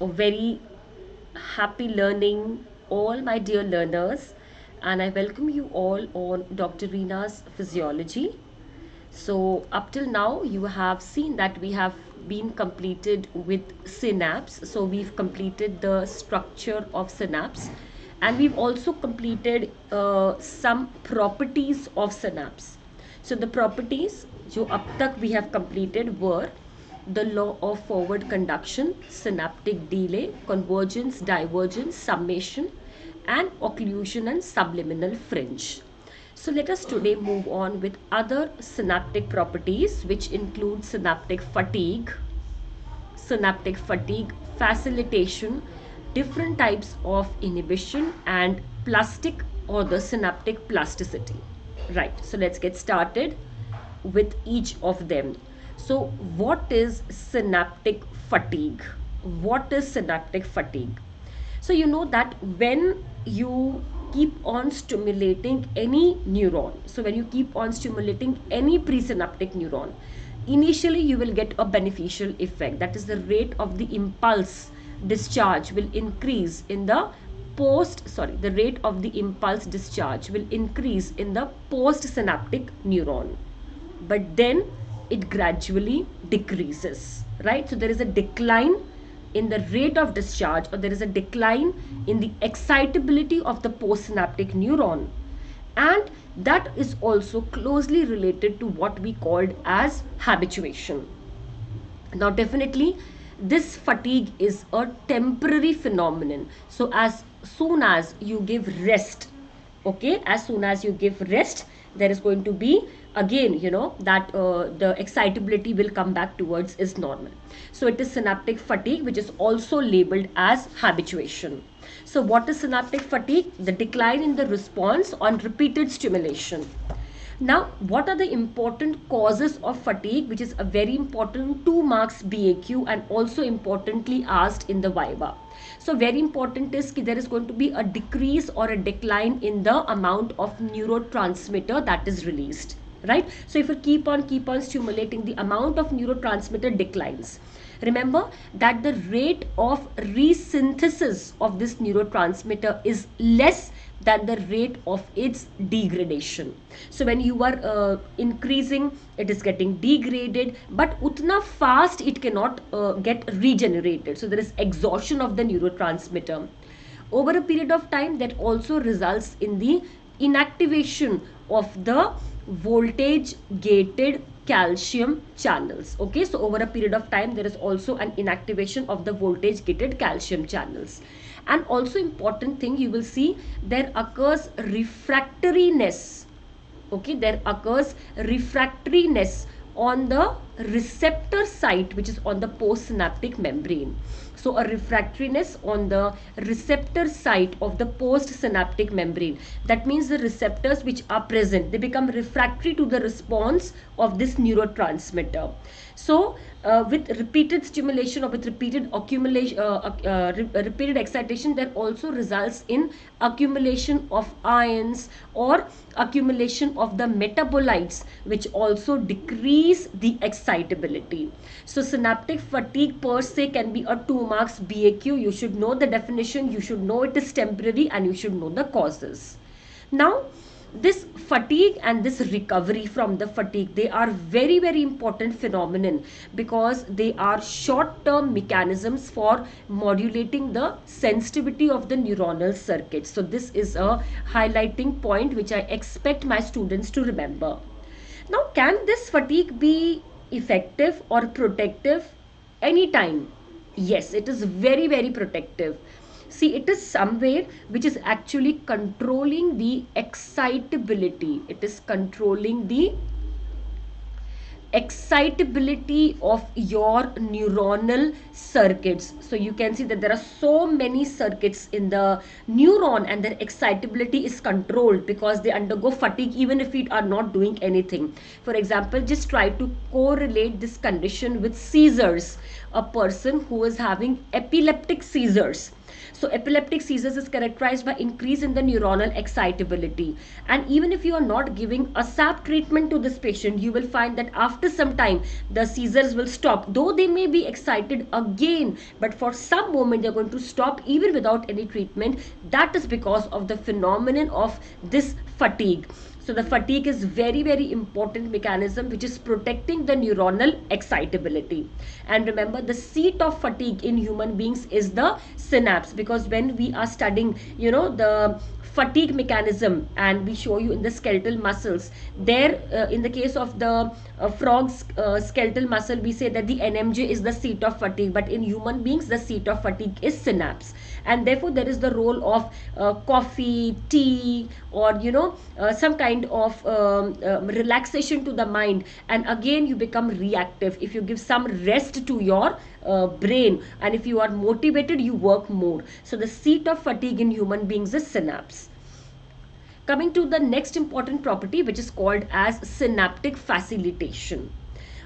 A very happy learning, all my dear learners, and I welcome you all on Dr. Reena's Physiology. So, up till now, you have seen that we have been completed with synapse. So, we've completed the structure of synapse, and we've also completed some properties of synapse. So, the properties जो अब तक we have completed were the law of forward conduction, synaptic delay, convergence, divergence, summation, and occlusion and subliminal fringe. So let us today move on with other synaptic properties, which include synaptic fatigue, facilitation, different types of inhibition, and plastic or the synaptic plasticity. Right, so let's get started with each of them. So, what is synaptic fatigue? What is synaptic fatigue? So, you know that when you keep on stimulating any neuron, so when you keep on stimulating any presynaptic neuron, initially you will get a beneficial effect. That is, the rate of the impulse discharge will increase in the the rate of the impulse discharge will increase in the postsynaptic neuron, but then it gradually decreases, right? So there is a decline in the rate of discharge, or there is a decline in the excitability of the postsynaptic neuron, and that is also closely related to what we called as habituation. Now, definitely, this fatigue is a temporary phenomenon. So, as soon as you give rest, okay, as soon as you give rest, there is going to be again, that the excitability will come back towards is normal. So, it is synaptic fatigue, which is also labeled as habituation. So, what is synaptic fatigue? The decline in the response on repeated stimulation. Now, what are the important causes of fatigue, which is a very important 2 marks BAQ and also importantly asked in the Viva. So, very important is that there is going to be a decrease or a decline in the amount of neurotransmitter that is released, right? So, if you keep on stimulating, the amount of neurotransmitter declines. Remember that the rate of resynthesis of this neurotransmitter is less than the rate of its degradation. So when you are increasing, it is getting degraded, but utna fast it cannot get regenerated. So there is exhaustion of the neurotransmitter. Over a period of time, that also results in the inactivation of the voltage gated calcium channels. Okay, so over a period of time, there is also an inactivation of the voltage gated calcium channels. And also important thing, you will see there occurs refractoriness. Okay, there occurs refractoriness on the receptor site, which is on the postsynaptic membrane. So a refractoriness on the receptor site of the postsynaptic membrane. That means the receptors which are present, they become refractory to the response of this neurotransmitter. So with repeated stimulation or with repeated accumulation, repeated excitation, that also results in accumulation of ions or accumulation of the metabolites, which also decrease the excitability. So synaptic fatigue per se can be a 2 marks BAQ. You should know the definition, you should know it is temporary, and you should know the causes. Now, this fatigue and this recovery from the fatigue, they are very important phenomenon, because they are short term mechanisms for modulating the sensitivity of the neuronal circuits. So this is a highlighting point which I expect my students to remember. Now, can this fatigue be effective or protective? Anytime. Yes, it is very protective. See, it is somewhere which is actually controlling the excitability. It is controlling the excitability of your neuronal circuits. So you can see that there are so many circuits in the neuron, and their excitability is controlled because they undergo fatigue even if we are not doing anything. For example, just try to correlate this condition with seizures. a person who is having epileptic seizures. So epileptic seizures is characterized by increase in the neuronal excitability. And even if you are not giving a SAP treatment to this patient, you will find that after some time the seizures will stop. Though they may be excited again, but for some moment they're going to stop even without any treatment. That is because of the phenomenon of this fatigue. So the fatigue is very important mechanism which is protecting the neuronal excitability. And remember, the seat of fatigue in human beings is the synapse, because when we are studying, the fatigue mechanism, and we show you in the skeletal muscles there, in the case of the frog's skeletal muscle, we say that the NMJ is the seat of fatigue, but in human beings the seat of fatigue is synapse. And therefore there is the role of coffee, tea, or some kind of relaxation to the mind, and again you become reactive. If you give some rest to your brain, and if you are motivated, you work more. So the seat of fatigue in human beings is synapse. Coming to the next important property, which is called as synaptic facilitation.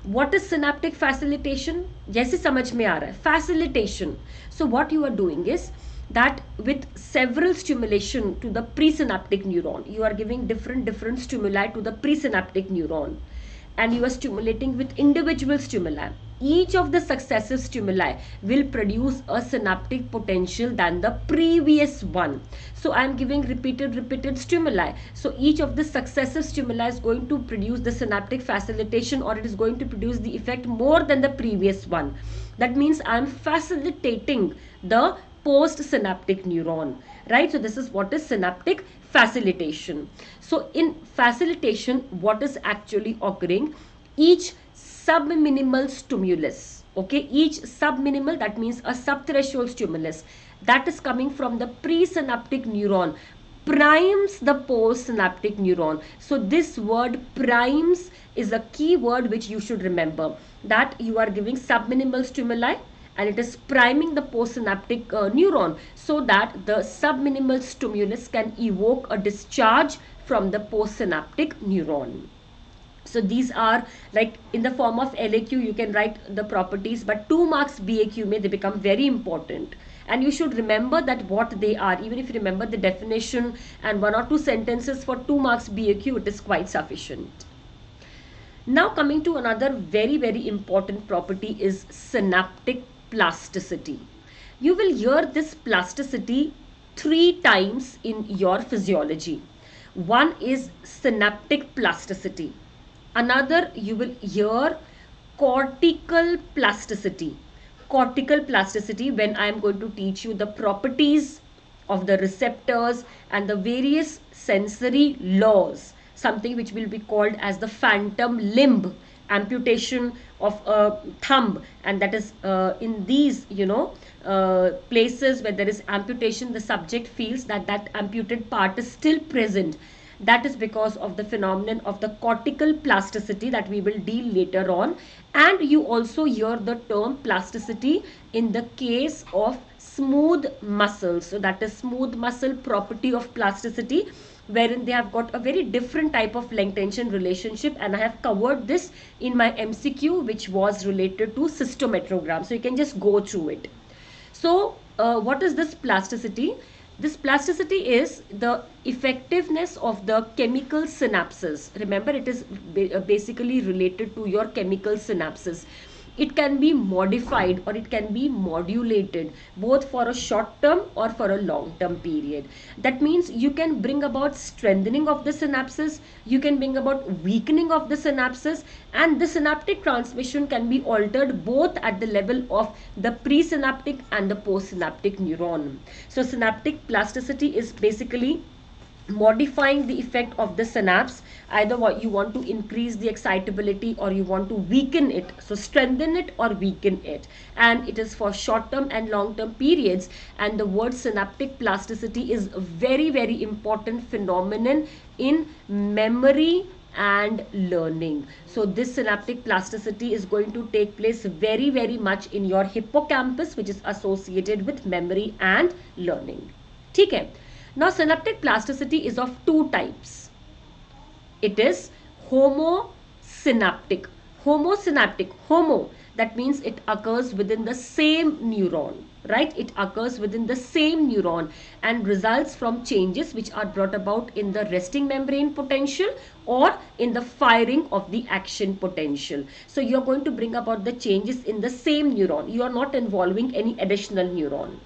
What is synaptic facilitation? जैसे समझ में आ रहा है, facilitation. So what you are doing is that with several stimulation to the presynaptic neuron, you are giving different stimuli to the presynaptic neuron, and you are stimulating with individual stimuli. Each of the successive stimuli will produce a synaptic potential than the previous one. So I am giving repeated stimuli. So each of the successive stimuli is going to produce the synaptic facilitation, or it is going to produce the effect more than the previous one. That means I am facilitating the post-synaptic neuron, right? So this is what is synaptic facilitation. So in facilitation, what is actually occurring? Each subminimal stimulus, okay, each subminimal, that means a subthreshold stimulus that is coming from the presynaptic neuron, primes the postsynaptic neuron. So this word primes is a key word which you should remember, that you are giving subminimal stimuli and it is priming the postsynaptic neuron, so that the subminimal stimulus can evoke a discharge from the postsynaptic neuron. So these are like in the form of LAQ, you can write the properties, but 2 marks BAQ may they become very important. And you should remember that what they are. Even if you remember the definition and 1 or 2 sentences for 2 marks BAQ, it is quite sufficient. Now coming to another very important property is synaptic plasticity. You will hear this plasticity 3 times in your physiology. One is synaptic plasticity. Another, you will hear cortical plasticity. Cortical plasticity, when I am going to teach you the properties of the receptors and the various sensory laws, something which will be called as the phantom limb, amputation of a thumb, and that is in these places where there is amputation, the subject feels that that amputated part is still present. That is because of the phenomenon of the cortical plasticity that we will deal later on. And you also hear the term plasticity in the case of smooth muscles. So that is smooth muscle property of plasticity, wherein they have got a very different type of length tension relationship, and I have covered this in my MCQ, which was related to cystometrogram. So you can just go through it. So what is this plasticity? This plasticity is the effectiveness of the chemical synapses. Remember, it is basically related to your chemical synapses. It can be modified or it can be modulated both for a short term or for a long term period. That means you can bring about strengthening of the synapses, you can bring about weakening of the synapses, and the synaptic transmission can be altered both at the level of the presynaptic and the postsynaptic neuron. So synaptic plasticity is basically modifying the effect of the synapse. Either what you want to increase the excitability or you want to weaken it, so strengthen it or weaken it, and it is for short term and long term periods. And the word synaptic plasticity is a very important phenomenon in memory and learning. So this synaptic plasticity is going to take place very much in your hippocampus, which is associated with memory and learning. Okay. Now synaptic plasticity is of 2 types. It is homosynaptic. Homosynaptic. Homo That means it occurs within the same neuron, right? It occurs within the same neuron and results from changes which are brought about in the resting membrane potential or in the firing of the action potential. So you're going to bring about the changes in the same neuron. You are not involving any additional neuron.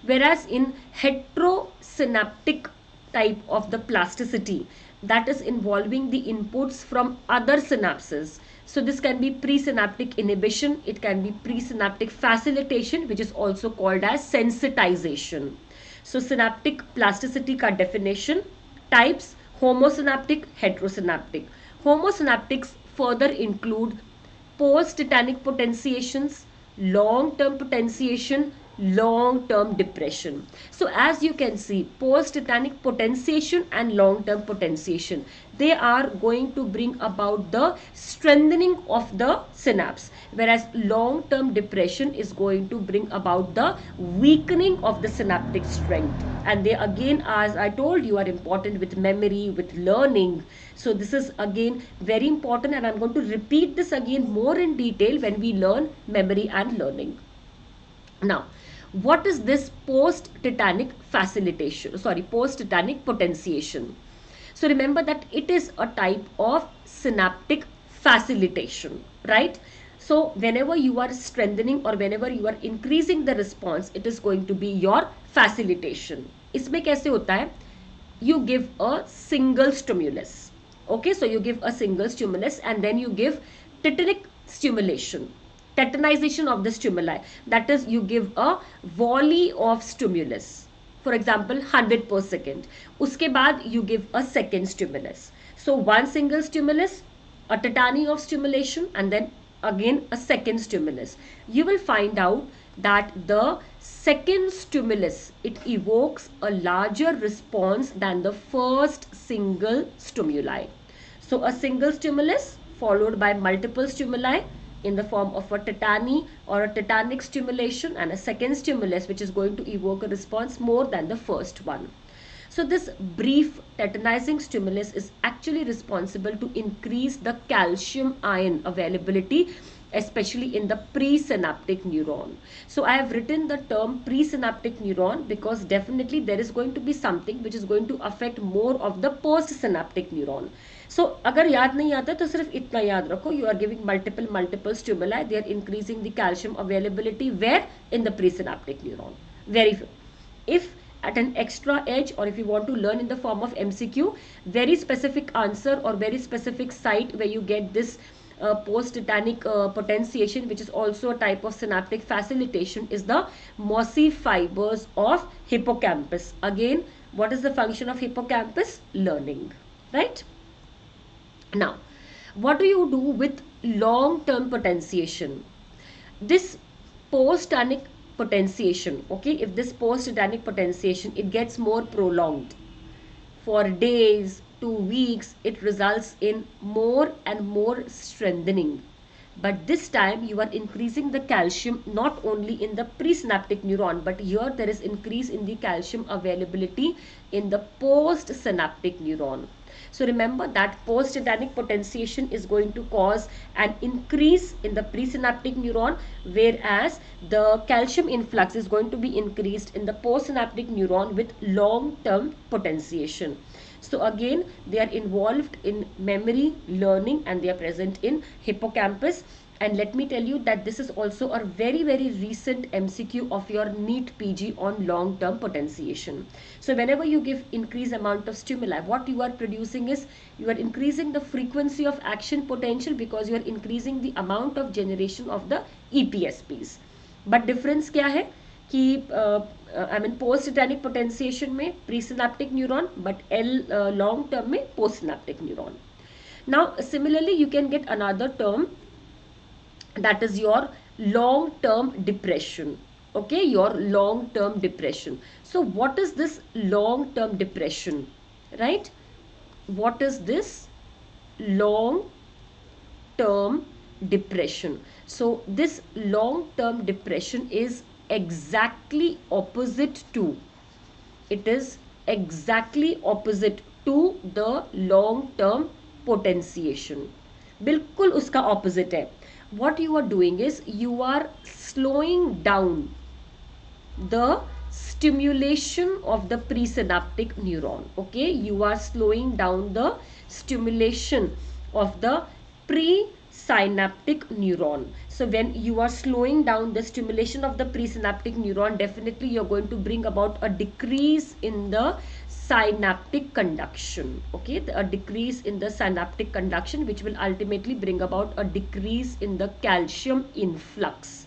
Whereas in heterosynaptic type of the plasticity, that is involving the inputs from other synapses. So this can be presynaptic inhibition, it can be presynaptic facilitation, which is also called as sensitization. So synaptic plasticity ka definition: types, homosynaptic, heterosynaptic. Homosynaptics further include post-tetanic potentiations, long-term potentiation, long-term depression. So as you can see, post-tetanic potentiation and long-term potentiation, they are going to bring about the strengthening of the synapse, whereas long-term depression is going to bring about the weakening of the synaptic strength. And they again, as I told you, are important with memory, with learning. So this is again very important, and I'm going to repeat this again more in detail when we learn memory and learning. Now, what is this post-tetanic facilitation? Sorry, post-tetanic potentiation. So remember that it is a type of synaptic facilitation, right? So whenever you are strengthening or whenever you are increasing the response, it is going to be your facilitation. इसमें कैसे होता है? You give a single stimulus. Okay, so you give a single stimulus and then you give tetanic stimulation, tetanization of the stimuli. That is, you give a volley of stimulus. For example, 100 per second. Uske baad you give a second stimulus. So one single stimulus, a tetany of stimulation, and then again a second stimulus. You will find out that the second stimulus, it evokes a larger response than the first single stimuli. So a single stimulus followed by multiple stimuli in the form of a tetany or a tetanic stimulation, and a second stimulus which is going to evoke a response more than the first one. So this brief tetanizing stimulus is actually responsible to increase the calcium ion availability, especially in the presynaptic neuron. So I have written the term presynaptic neuron because definitely there is going to be something which is going to affect more of the postsynaptic neuron. So अगर याद नहीं आता तो सिर्फ इतना याद रखो, you are giving multiple stimuli, they are increasing the calcium availability where? In the presynaptic neuron. Very good. If at an extra edge, or if you want to learn in the form of MCQ, very specific answer or very specific site where you get this post-tetanic potentiation, which is also a type of synaptic facilitation, is the mossy fibers of hippocampus. Again, what is the function of hippocampus? Learning, right? Now, what do you do with long-term potentiation? This post-tetanic potentiation, okay, if this post-tetanic potentiation, it gets more prolonged for days, 2 weeks, it results in more and more strengthening. But this time you are increasing the calcium not only in the presynaptic neuron, but here there is increase in the calcium availability in the postsynaptic neuron. So remember that post-tetanic potentiation is going to cause an increase in the presynaptic neuron, whereas the calcium influx is going to be increased in the postsynaptic neuron with long-term potentiation. So again, they are involved in memory, learning, and they are present in hippocampus. And let me tell you that this is also a very recent MCQ of your NEET PG on long-term potentiation. So whenever you give increased amount of stimuli, what you are producing is, you are increasing the frequency of action potential because you are increasing the amount of generation of the EPSPs. But difference क्या है कि I mean post-tetanic potentiation में presynaptic neuron, but long term में postsynaptic neuron. Now similarly you can get another term, that is your long term depression. Okay, your long term depression. So what is this long term depression, right? What is this long term depression? So this long term depression is exactly opposite to, it is exactly opposite to the long term potentiation. बिल्कुल उसका opposite है. what you are doing is you are slowing down the stimulation of the presynaptic neuron. Okay, you are slowing down the stimulation of the presynaptic neuron. So when you are slowing down the stimulation of the presynaptic neuron, definitely you're going to bring about a decrease in the synaptic conduction. Okay, a decrease in the synaptic conduction, which will ultimately bring about a decrease in the calcium influx.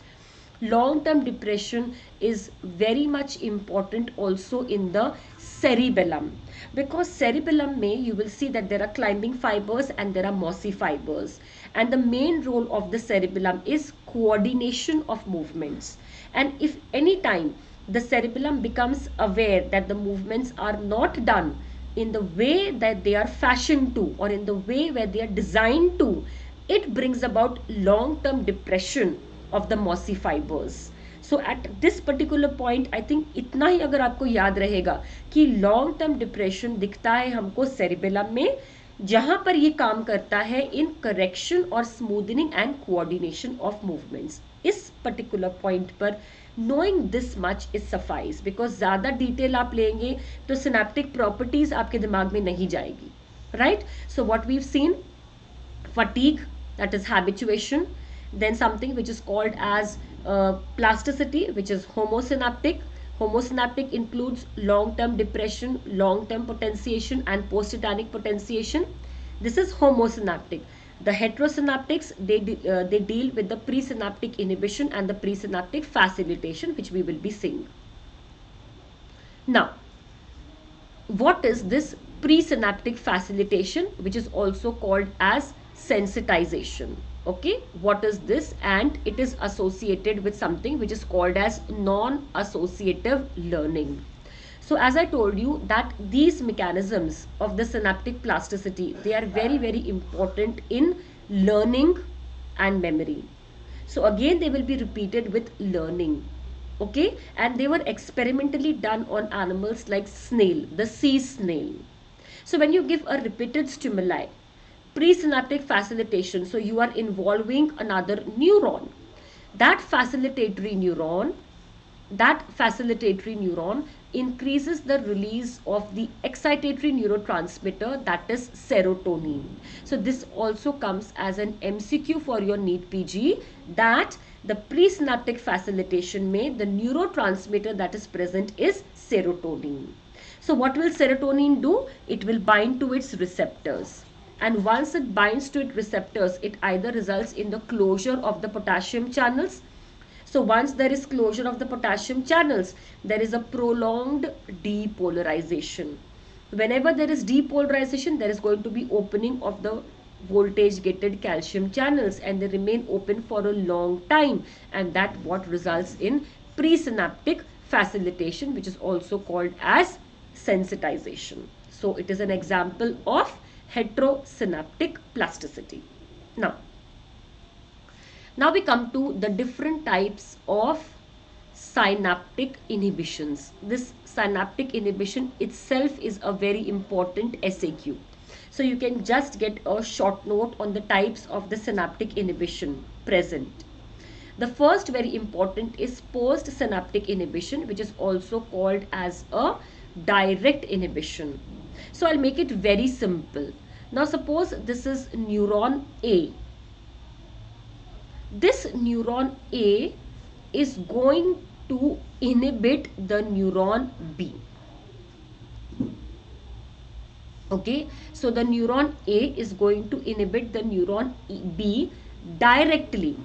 Long-term depression is very much important also in the cerebellum, because cerebellum may, you will see that there are climbing fibers and there are mossy fibers, and the main role of the cerebellum is coordination of movements. And if any time the cerebellum becomes aware that the movements are not done in the way that they are fashioned to, or in the way where they are designed to, it brings about long-term depression of the mossy fibers. So at this particular point, I think इतना ही अगर आपको याद रहेगा कि long term depression दिखता है हमको cerebellum में, जहां पर ये काम करता है इन करेक्शन और smoothening and coordination of movements. इस पर्टिकुलर पॉइंट पर knowing this much is suffice, because ज़्यादा डिटेल आप लेंगे तो सिनेप्टिक प्रॉपर्टीज आपके दिमाग में नहीं जाएगी. Right, so what we have seen, fatigue, that is habituation, then something which is called as plasticity, which is homosynaptic. Homosynaptic includes long-term depression, long-term potentiation and post-tetanic potentiation. This is homosynaptic. The heterosynaptics, they deal with the presynaptic inhibition and the presynaptic facilitation, which we will be seeing. Now, what is this presynaptic facilitation, which is also called as sensitization? Okay, what is this? And it is associated with something which is called as non-associative learning. So as I told you that these mechanisms of the synaptic plasticity, they are very, very important in learning and memory. So again, they will be repeated with learning. Okay, and they were experimentally done on animals like snail, the sea snail. So when you give a repeated stimuli, presynaptic facilitation, so you are involving another neuron. That facilitatory neuron increases the release of the excitatory neurotransmitter, that is serotonin. So this also comes as an MCQ for your NEET PG, that the presynaptic facilitation में the neurotransmitter that is present is serotonin. So what will serotonin do? It will bind to its receptors. And once it binds to its receptors, it either results in the closure of the potassium channels. So once there is closure of the potassium channels, there is a prolonged depolarization. Whenever there is depolarization, there is going to be opening of the voltage gated calcium channels, and they remain open for a long time, and that what results in presynaptic facilitation, which is also called as sensitization. So it is an example of heterosynaptic plasticity. Now we come to the different types of synaptic inhibitions. This synaptic inhibition itself is a very important SAQ. So you can just get a short note on the types of the synaptic inhibition present. The first very important is post-synaptic inhibition, which is also called as a direct inhibition. So I'll make it very simple. Now suppose this is neuron A. This neuron A is going to inhibit the neuron B. Okay, so the neuron A is going to inhibit the neuron B directly,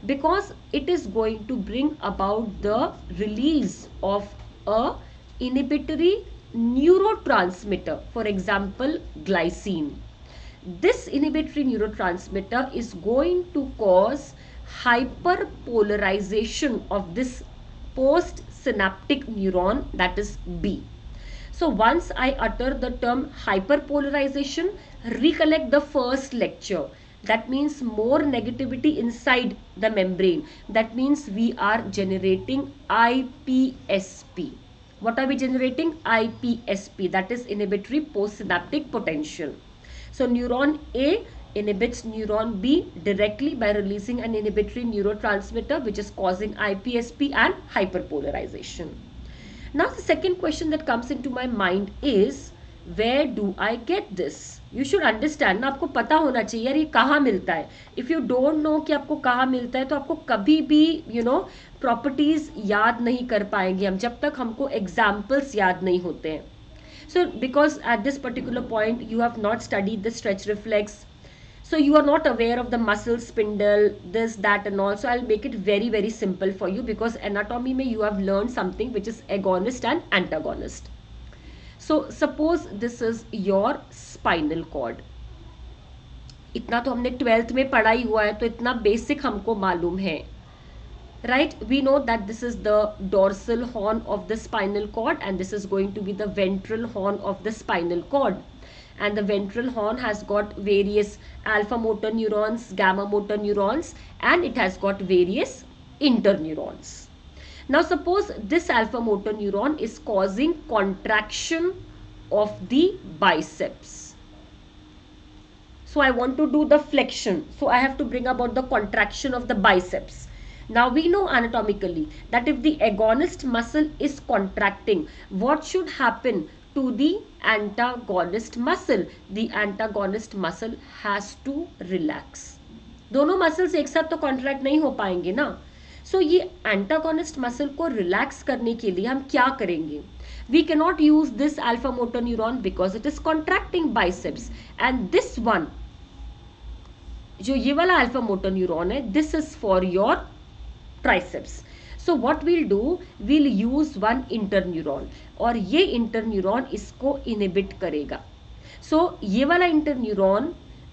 because it is going to bring about the release of a inhibitory neurotransmitter, for example glycine. This inhibitory neurotransmitter is going to cause hyperpolarization of this postsynaptic neuron, that is B. So once I utter the term hyperpolarization, recollect the first lecture. That means more negativity inside the membrane. That means we are generating IPSP. What are we generating? IPSP, that is inhibitory postsynaptic potential. So neuron A inhibits neuron B directly by releasing an inhibitory neurotransmitter which is causing IPSP and hyperpolarization. Now the second question that comes into my mind is, where do I get this? You should understand ना, आपको पता होना चाहिए यार ये कहाँ मिलता है. If you don't know कि आपको कहाँ मिलता है तो आपको कभी भी प्रॉपर्टीज याद नहीं कर पाएंगे हम जब तक हमको एग्जाम्पल्स याद नहीं होते हैं. So because at this particular point you have not studied the stretch reflex, so you are not aware of the muscle spindle, this, that and all. So I'll make it very, very simple for you, because anatomy mein you have learned something which is agonist and antagonist. So suppose this is your spinal cord. इतना तो हमने 12th में पढ़ा ही हुआ है, तो इतना basic हमको मालूम है. Right, we know that this is the dorsal horn of the spinal cord and this is going to be the ventral horn of the spinal cord. And the ventral horn has got various alpha motor neurons, gamma motor neurons, and it has got various interneurons. Now suppose this alpha motor neuron is causing contraction of the biceps. So I want to do the flexion, so I have to bring about the contraction of the biceps. Now we know anatomically that if the agonist muscle is contracting, what should happen to the antagonist muscle? The antagonist muscle has to relax. दोनों muscles एक साथ तो contract नहीं हो पाएंगे ना. So ये antagonist muscle को relax करने के लिए हम क्या करेंगे? We cannot use this alpha motor neuron because it is contracting biceps, and this one, जो ये वाला alpha motor neuron है, this is for your triceps. So what we'll do, we'll use one interneuron और ये interneuron इसको inhibit करेगा. So ये वाला interneuron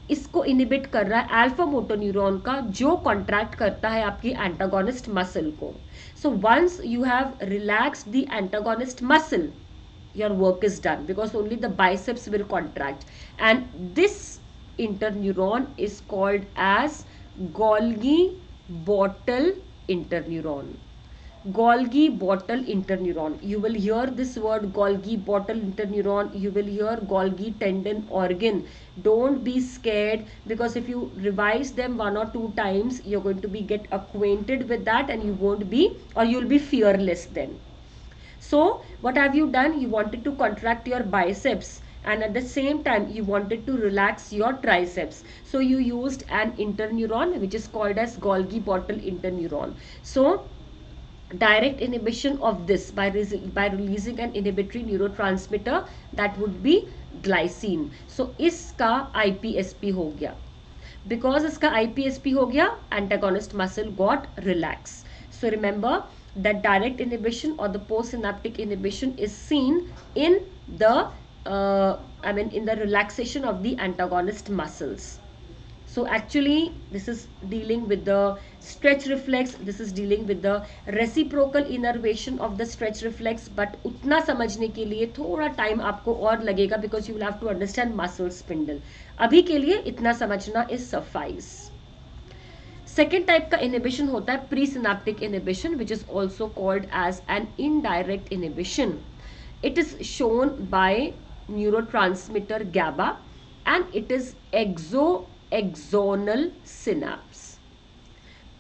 इसको inhibit कर रहा है alpha motor neuron का, जो contract करता है आपकी antagonist muscle को. So once you have relaxed the antagonist muscle, your work is done, because only the biceps will contract, and this interneuron is called as Golgi bottle interneuron. Golgi bottle interneuron. You will hear this word Golgi bottle interneuron. You will hear Golgi tendon organ. Don't be scared, because if you revise them 1 or 2 times, you're going to be get acquainted with that, and you won't be, or you'll be fearless then. So what have you done? You wanted to contract your biceps, and at the same time you wanted to relax your triceps. So you used an interneuron which is called as Golgi bottle interneuron. So direct inhibition of this by releasing an inhibitory neurotransmitter, that would be glycine. So इसका IPSP हो गया. Because इसका IPSP हो गया, antagonist muscle got relaxed. So remember that direct inhibition or the postsynaptic inhibition is seen in the in the relaxation of the antagonist muscles. So actually this is dealing with the stretch reflex, this is dealing with the reciprocal innervation of the stretch reflex, but उतना समझने के लिए थोड़ा time आपको और लगेगा, because you will have to understand muscle spindle. अभी के लिए इतना समझना is suffice. Second type का inhibition होता है presynaptic inhibition, which is also called as an indirect inhibition. It is shown by neurotransmitter GABA and it is exoaxonal synapse.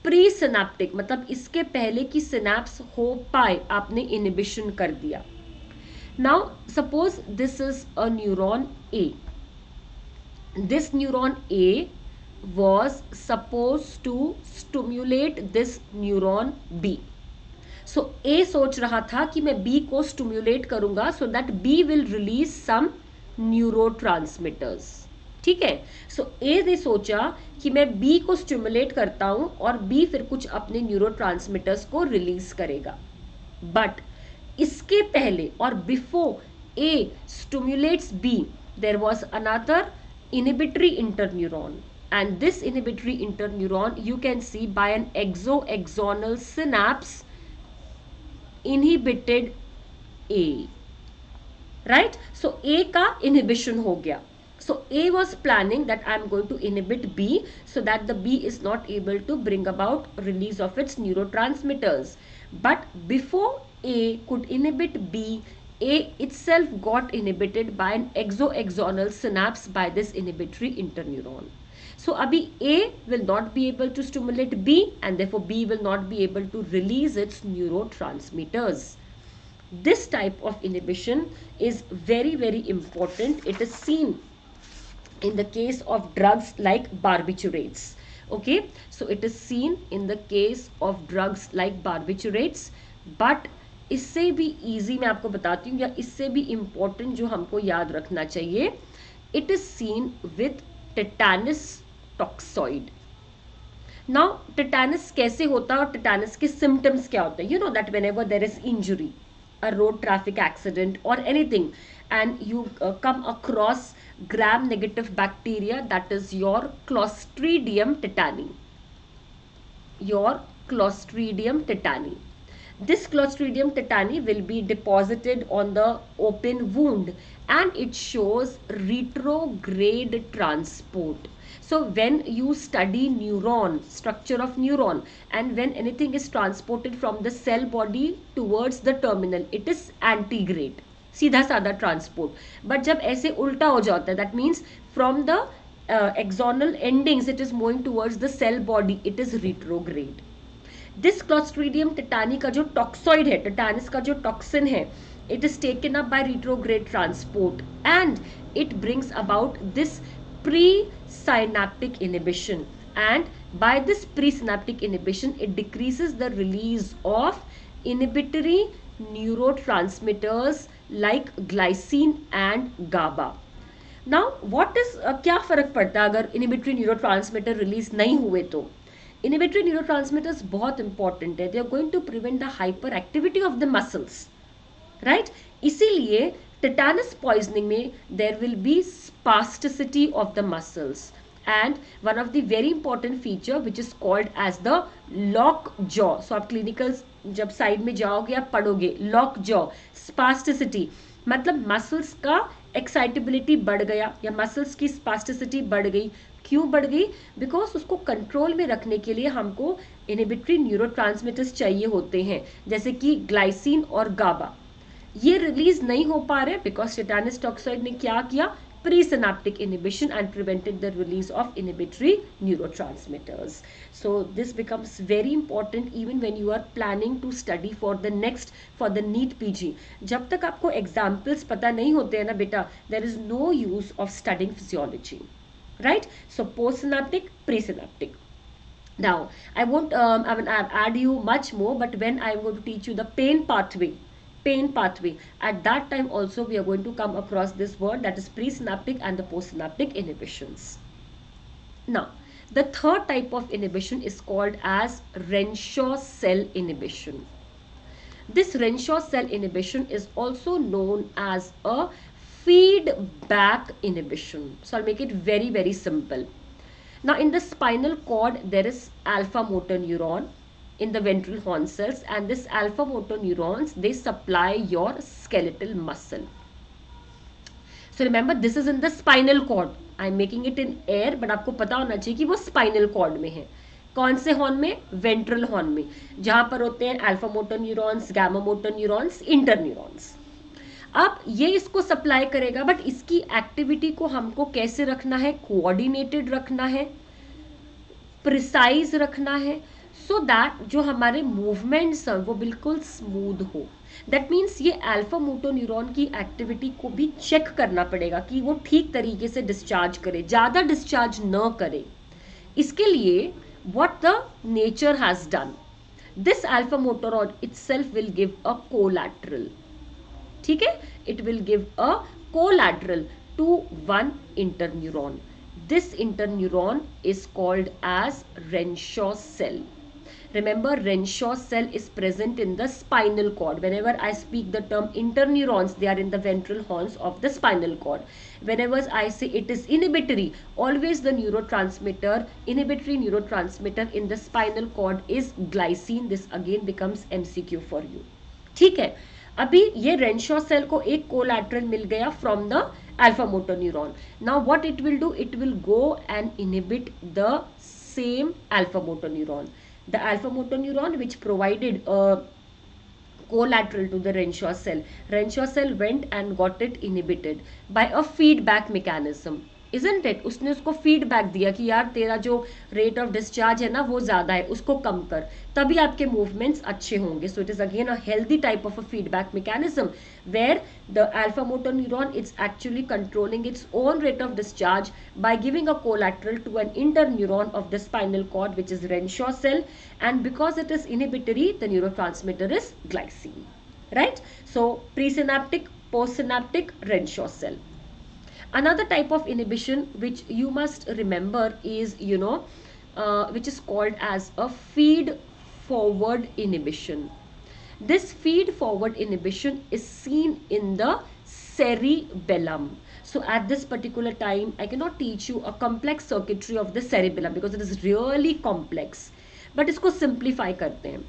Presynaptic मतलब इसके पहले की synapse हो पाए, आपने inhibition कर दिया. Now suppose this is a neuron A. This neuron A was supposed to stimulate this neuron B. So A सोच रहा था कि मैं B को stimulate करूंगा so that B will release some neurotransmitters. ठीक है. So A ने सोचा कि मैं B को stimulate करता हूं और B फिर कुछ अपने neurotransmitters को release करेगा. But इसके पहले और before A stimulates B, there was another inhibitory interneuron. And this inhibitory interneuron you can see by an exoaxonal synapse inhibited A. Right? So A का inhibition हो गया. So A was planning that I am going to inhibit B so that the B is not able to bring about release of its neurotransmitters. But before A could inhibit B, A itself got inhibited by an exoaxonal synapse by this inhibitory interneuron. So abhi A will not be able to stimulate B, and therefore B will not be able to release its neurotransmitters. This type of inhibition is very, very important. It is seen in the case of drugs like barbiturates. Okay, so it is seen in the case of drugs like barbiturates. But इससे भी easy मैं आपको बताती हूँ, या इससे भी important जो हमको याद रखना चाहिए, it is seen with tetanus toxoid. Now tetanus कैसे होता है और tetanus के symptoms क्या होते हैं? You know that whenever there is injury, a road traffic accident or anything, and you come across gram negative bacteria, that is your Clostridium tetani. Your Clostridium tetani. This Clostridium tetani will be deposited on the open wound, and it shows retrograde transport. So when you study neuron, structure of neuron, and when anything is transported from the cell body towards the terminal, it is antigrade, सीधा साधा transport. But जब ऐसे उल्टा हो जाता है, that means from the axonal endings it is moving towards the cell body, it is retrograde. This clostridium tetani का जो टॉक्सॉइड है, टेटानस का जो टॉक्सिन है, it is taken up by retrograde transport, and it brings about this presynaptic inhibition, and by this presynaptic inhibition it decreases the release of inhibitory neurotransmitters like glycine and GABA. Now what is क्या फर्क पड़ता है अगर inhibitory neurotransmitter release नहीं हुए तो? Inhibitory neurotransmitters बहुत important है. They are going to prevent the hyperactivity of the muscles, right? इसीलिए tetanus poisoning में there will be spasticity of the muscles, and one of the very important feature which is called as the lock jaw. So आप clinical जब side में जाओगे आप पढ़ोगे lock jaw, spasticity मतलब muscles का एक्साइटेबिलिटी बढ़ गया या मसल्स की स्पास्टिसिटी बढ़ गई. क्यों बढ़ गई? बिकॉज उसको कंट्रोल में रखने के लिए हमको इनहिबिटरी न्यूरोट्रांसमीटर्स चाहिए होते हैं, जैसे कि ग्लाइसिन और गाबा. ये रिलीज नहीं हो पा रहे बिकॉज टेटानस टॉक्साइड ने क्या किया? Presynaptic inhibition and prevented the release of inhibitory neurotransmitters. So this becomes very important even when you are planning to study for the next, for the NEET PG. जब तक आपको examples पता नहीं होते हैं ना बेटा, there is no use of studying physiology, right? So postsynaptic, presynaptic. Now I won't add you much more, but when I am going to teach you the pain pathway, at that time also we are going to come across this word, that is presynaptic and the postsynaptic inhibitions. Now the third type of inhibition is called as Renshaw cell inhibition. This Renshaw cell inhibition is also known as a feedback inhibition. So I'll make it very, very simple. Now in the spinal cord there is alpha motor neuron in the ventral horn cells, and this alpha motor neurons, they supply your skeletal muscle. So remember this is in the spinal cord. I am making it in air, but आपको पता होना चाहिए कि वो spinal cord में है. कौन से हॉर्न में? वेंट्रल हॉर्न में, जहां पर होते हैं alpha motor neurons, gamma motor neurons, inter neurons. अब ये इसको सप्लाई करेगा, बट इसकी एक्टिविटी को हमको कैसे रखना है? कोऑर्डिनेटेड रखना है, प्रिसाइज रखना है, सो दैट जो हमारे मूवमेंट्स हैं वो बिल्कुल स्मूथ हो. दैट मीन्स ये अल्फा मोटर न्यूरॉन की एक्टिविटी को भी चेक करना पड़ेगा कि वो ठीक तरीके से डिस्चार्ज करे, ज़्यादा डिस्चार्ज न करे. इसके लिए what the nature has done, this alpha motor itself will give a collateral. ठीक है, it will give a collateral to one interneuron. This interneuron is called as Renshaw cell. Remember, Renshaw cell is present in the spinal cord. Whenever I speak the term interneurons, they are in the ventral horns of the spinal cord. Whenever I say it is inhibitory, always the neurotransmitter, inhibitory neurotransmitter in the spinal cord is glycine. This again becomes MCQ for you. ठीक है, अभी ये Renshaw cell को एक collateral मिल गया from the alpha motor neuron. Now what it will do? It will go and inhibit the same alpha motor neuron. The alpha motor neuron which provided a collateral to the Renshaw cell went and got it inhibited by a feedback mechanism. isn't it? उसने उसको feedback दिया कि यार तेरा जो rate of discharge है ना वो ज़्यादा है, उसको कम कर, तभी आपके मूवमेंट्स अच्छे होंगे. So it is again a healthy type of a feedback mechanism where the alpha motor neuron is actually controlling its own rate of discharge by giving a collateral to an interneuron of the spinal cord, which is Renshaw cell, and because it is inhibitory, the neurotransmitter is glycine, right? So presynaptic, postsynaptic, Renshaw cell. Another type of inhibition which you must remember is, which is called as a feed forward inhibition. This feed forward inhibition is seen in the cerebellum. So at this particular time, I cannot teach you a complex circuitry of the cerebellum because it is really complex. But इसको simplify करते हैं.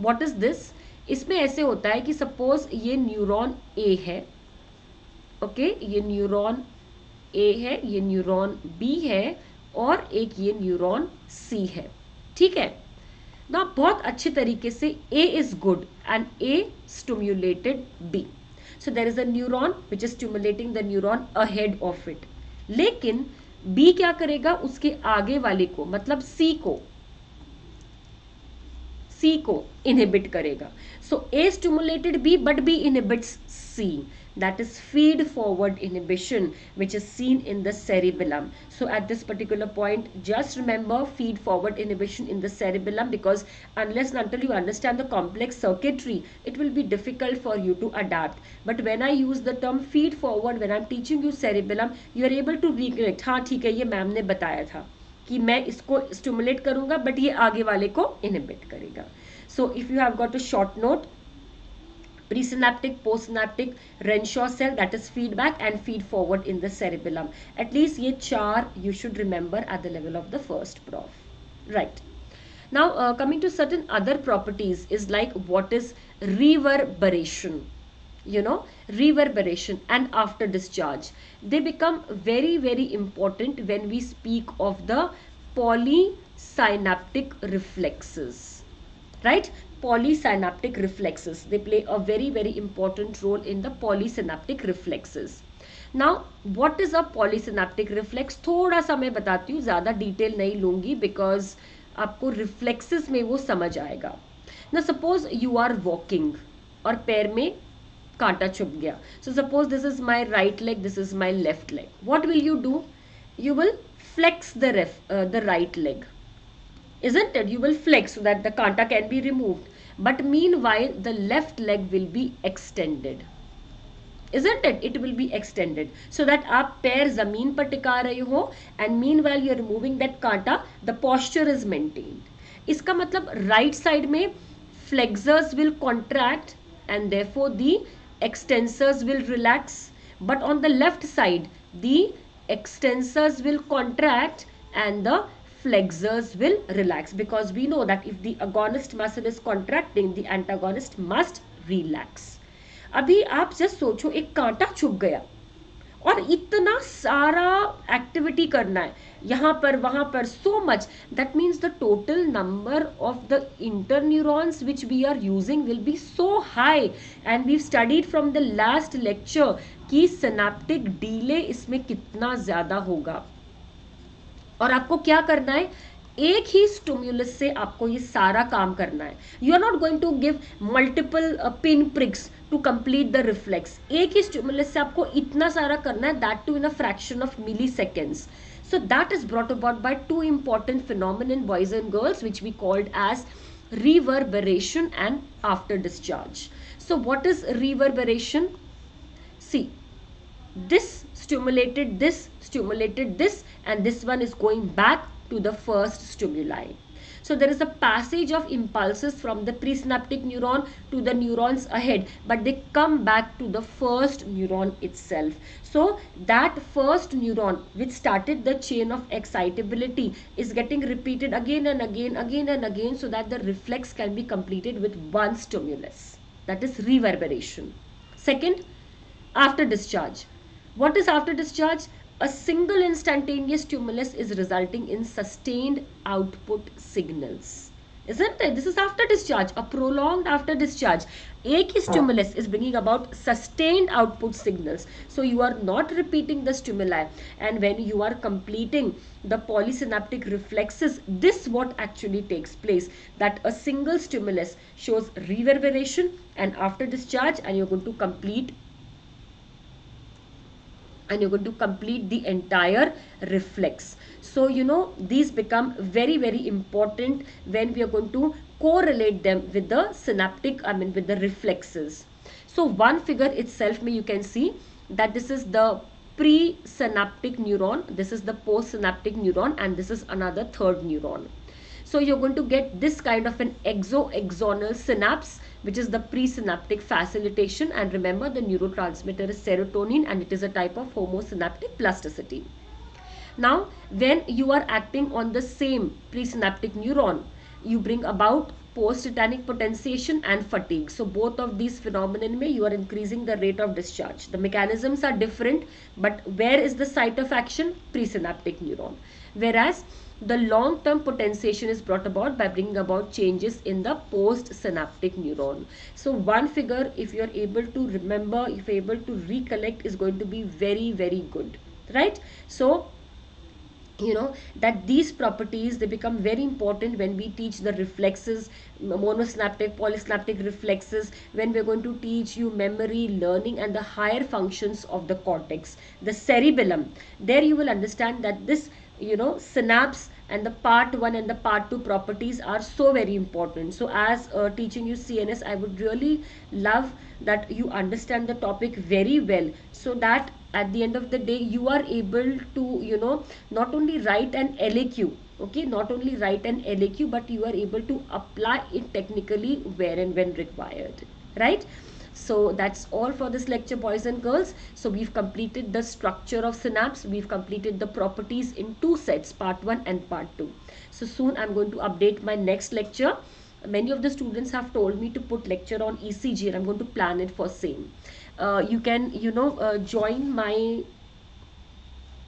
What is this? इसमें ऐसे होता है कि suppose ये neuron A है, ओके, ये न्यूरॉन ए है, ये न्यूरॉन बी है, और एक ये न्यूरॉन सी है. ठीक है ना. बहुत अच्छे तरीके से A is good and A stimulated B. So there is a neuron which is stimulating the neuron ahead of it. लेकिन बी क्या करेगा, उसके आगे वाले को, मतलब सी को इनहिबिट करेगा. So A stimulated B but B inhibits C. That is feed forward inhibition, which is seen in the cerebellum. So at this particular point, just remember feed forward inhibition in the cerebellum, because unless and until you understand the complex circuitry, it will be difficult for you to adapt. But when I use the term feed forward, when I'm teaching you cerebellum, you are able to recollect. हाँ ठीक है, ये ma'am ने बताया था कि मैं इसको स्टिमुलेट करूंगा बट ये आगे वाले को इनहिबिट करेगा. So if you have got a short note, presynaptic, postsynaptic, Renshaw cell, that is feedback, and feed forward in the cerebellum. At least ये चार you should remember at the level of the first prof. Right. Now coming to certain other properties is like what is reverberation. Reverberation and after discharge. They become very, very important when we speak of the polysynaptic reflexes. Right? Polysynaptic reflexes, they play a very, very important role in the polysynaptic reflexes. Now what is a polysynaptic reflex? थोड़ा सा मैं बताती हूँ, ज़्यादा detail नहीं लूँगी because आपको reflexes में वो समझ आएगा ना. सपोज यू आर वॉकिंग और पैर में कांटा चुभ गया. So suppose this is my right leg, this is my left leg. What will you do? You will flex the right leg, isn't it? You will flex so that the kanta can be removed. But meanwhile, the left leg will be extended, isn't it? It will be extended so that आप पैर जमीन पर टिका रहे हो and meanwhile you are removing that kanta, the posture is maintained. इसका मतलब right side में flexors will contract and therefore the extensors will relax, but on the left side the extensors will contract and the flexors will relax, because we know that if the agonist muscle is contracting, the antagonist must relax. अभी आप just सोचो, एक कांटा चुभ गया और इतना सारा एक्टिविटी करना है, यहाँ पर वहाँ पर, so much. That means the total number of the interneurons which we are using will be so high, and we've studied from the last lecture कि synaptic delay इसमें कितना ज़्यादा होगा. और आपको क्या करना है, एक ही स्टिमुलस से आपको ये सारा काम करना है. You are not going to give multiple pin pricks to complete the reflex. एक ही स्टिमुलस से आपको इतना सारा करना है, that too in a fraction of milliseconds. So that is brought about by two important phenomena in boys and girls, which we called as reverberation and after discharge. So what is reverberation? See, this stimulated this, and this one is going back to the first stimuli. So there is a passage of impulses from the presynaptic neuron to the neurons ahead, but they come back to the first neuron itself. So that first neuron which started the chain of excitability is getting repeated again and again, so that the reflex can be completed with one stimulus. That is reverberation. Second, after discharge. What is after discharge? A single instantaneous stimulus is resulting in sustained output signals. isn't it? This is after discharge, a prolonged after discharge. एक ही stimulus is bringing about sustained output signals. So you are not repeating the stimuli, and when you are completing the polysynaptic reflexes, this what actually takes place, that a single stimulus shows reverberation and after discharge, and you're going to complete the entire reflex. So these become very very important when we are going to correlate them with the synaptic, with the reflexes. So one figure itself you can see that this is the pre-synaptic neuron, this is the post-synaptic neuron, and this is another third neuron. So you're going to get this kind of an exoaxonal synapse, which is the presynaptic facilitation. And remember, the neurotransmitter is serotonin, and it is a type of homosynaptic plasticity. Now, when you are acting on the same presynaptic neuron, you bring about post-tetanic potentiation and fatigue. So both of these phenomenon may you are increasing the rate of discharge. The mechanisms are different, but where is the site of action? Presynaptic neuron. Whereas the long-term potentiation is brought about by bringing about changes in the post-synaptic neuron. So one figure, if you are able to remember, if you are able to recollect, is going to be very very good, right? So that these properties, they become very important when we teach the reflexes, monosynaptic, polysynaptic reflexes, when we're going to teach you memory, learning, and the higher functions of the cortex, the cerebellum. There you will understand that this synapse and the part 1 and the part 2 properties are so very important. So as teaching you CNS, I would really love that you understand the topic very well, so that at the end of the day you are able to not only write an LAQ, okay, not only write an LAQ, but you are able to apply it technically where and when required, right? So that's all for this lecture, boys and girls. So we've completed the structure of synapse, we've completed the properties in two sets, part 1 and part 2. So soon I'm going to update my next lecture. Many of the students have told me to put lecture on ECG, and I'm going to plan it for same. You can join my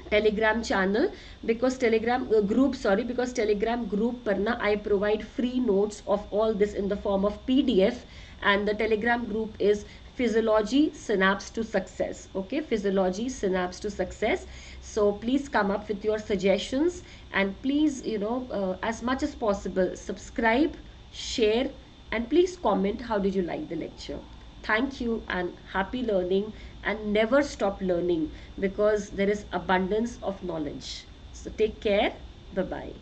telegram channel, because telegram group, sorry, because telegram group par na I provide free notes of all this in the form of PDF. And the telegram group is physiology synapse to success, okay, physiology synapse to success. So please come up with your suggestions, and please as much as possible subscribe, share, and please comment how did you like the lecture. Thank you and happy learning, and never stop learning, because there is abundance of knowledge. So take care. Bye bye.